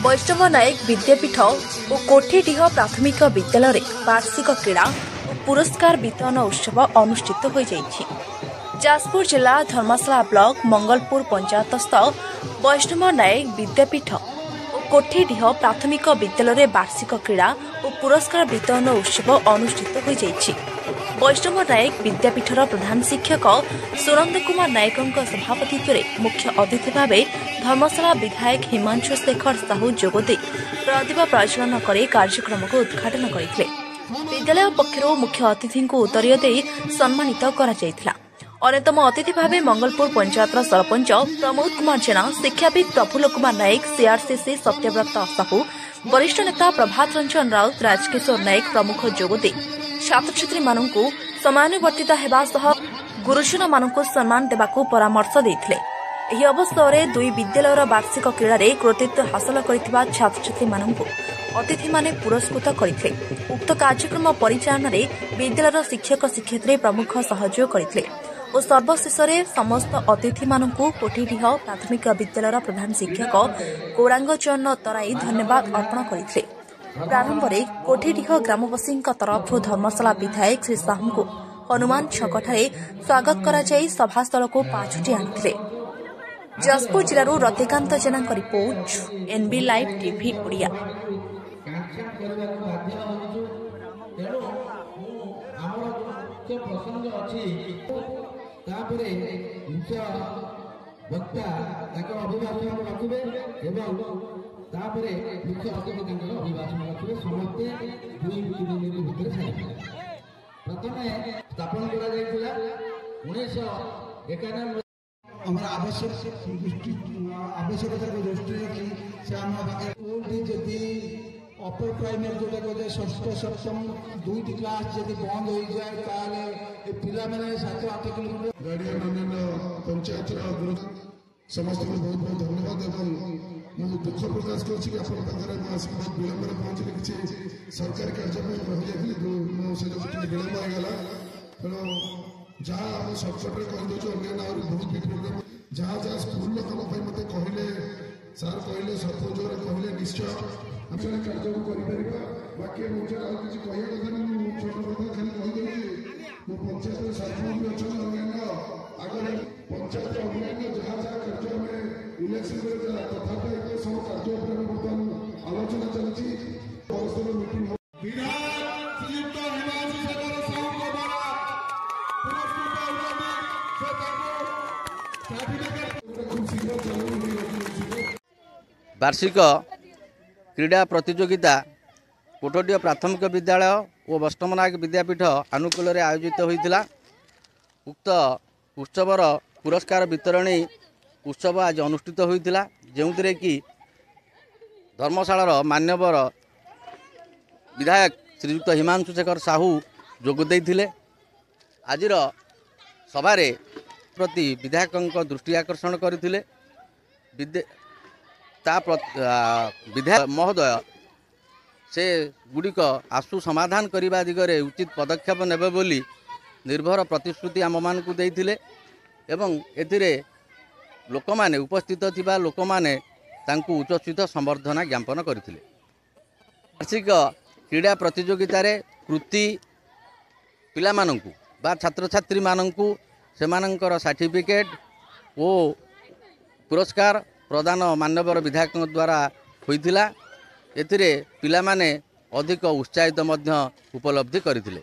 वैष्णव नायक विद्यापीठ और कोठीडीह प्राथमिक विद्यालय वार्षिक क्रीड़ा और पुरस्कार वितरण उत्सव अनुष्ठित हो जाइछि। जाजपुर जिला धर्मशाला ब्लॉक मंगलपुर पंचायतस्थ वैष्णव नायक विद्यापीठ और कोठीडीह प्राथमिक विद्यालय वार्षिक क्रीड़ा और पुरस्कार वितरण उत्सव अनुष्ठित हो जाइछि। वैष्णव नायक विद्यापीठर प्रधान शिक्षक सुरेंद्र कुमार नायकों सभापतित्व में मुख्य अतिथि भाव धर्मशाला विधायक हिमांशु शेखर साहू जोगदे प्रतिभा प्रज्वलन कर कार्यक्रम को उद्घाटन करते। विद्यालय पक्षर मुख्य अतिथि को उत्तर दे सम्मानित कर अन्यतम अतिथि भाव मंगलपुर पंचायत सरपंच प्रमोद कुमार जेना, शिक्षाविद प्रफुल्ल कुमार नायक, सीआरसीसी सत्यव्रत साहू, वरिष्ठ नेता प्रभात रंजन राउत, राजकिशोर नायक प्रमुख जोगदे छात्र छात्री मानू समानुवर्तित होगा सह गुरुजन मानू सम्मान देवाक परामर्श देते। यह अवसर में दुई विद्यालयर वार्षिक क्रीड़ा कृतित्व हासिल कर छात्र छात्री मानू अतिथि माने पुरस्कृत करते। उक्त कार्यक्रम परिचालन में विद्यालयर शिक्षक शिक्षयित्री प्रमुख सहयोग करते और सर्वशेष समस्त अतिथि मानू कोठीडीह प्राथमिक विद्यालयर प्रधान शिक्षक गौरांग चरण तराई धन्यवाद अर्पण करते। प्रारंभ में कोठीडीह ग्रामवासी तरफ धर्मशाला विधायक श्री साहू को हनुमान छकठारे स्वागत कराई सभास्थल को पाछुटी आनी। जाजपुर जिलूर Ratikanta Jena report, NB live TV Odia. मुख्य अतिथि अभिभाषण रखिए समस्ते दुई मिनिट भितर छाड़े। प्रथम स्थापन आवश्यकता को दृष्टि रखी से आम जदि अपर प्राइमरी जोटा कहे षष्ठ सप्तम दुईट क्लास जब बंद हो जाए पिला मैंने 7-8 किलोमीटर गार्डियन अन्य पंचायत समस्त को बहुत बहुत धन्यवाद। मुझे दुख प्रकाश कर बहुत विलंब पहुंचली किसी सरकारी कार्य रही जाती विलंब होगा तेणु जहाँ आम सर्टकट्रे कहीदे अन्य बहुत भी प्रोग्राम जहाँ जहाँ स्कूल लोक मत कहले सार कहले सरपंच कहले निश्चय आम से कार्य कर बाकी मुझे किसी कह कथा नहीं छोट कथा खाली कहीदे मो पंचायत सरपंच भी अच्छा अन्य आगे पंचायत अन्य जहाँ जहाँ कार्य में इलेक्शन तथा सब कार्य बर्तमान आलोचना चलती परस्पर मीटिंग वार्षिक क्रीड़ा प्रतियोगिता कोठीडीह प्राथमिक विद्यालय और वैष्णव नायक विद्यापीठ आनुकूल आयोजित होता। उक्त उत्सवर पुरस्कार वितरणी उत्सव आज अनुष्ठित होता जो कि धर्मशालार मान्यवर विधायक श्रीयुक्त हिमांशु शेखर साहू जोगदे आज सभारे प्रति विधायकों दृष्टि आकर्षण करते। विधायक महोदय से गुड़िक आशु समाधान करने दिगरे उचित पदक्षेप नेबे बोली निर्भर प्रतिश्रुति आम मान को देइथिले एवं एथिरे लोक माने उपस्थित थिबा लोक माने तांकु उच्चस्थित संबर्धना ज्ञापन करथिले। वार्षिक क्रीड़ा प्रतियोगिता रे कृति पिला मानंकु बा छात्र छात्री मानंकु सेमानंकर सर्टिफिकेट और पुरस्कार प्रदान मान्यवर विधायकों द्वारा होइथिला। एथिरे पिला माने अधिक उत्साहित मध्य उपलब्धि करथिले।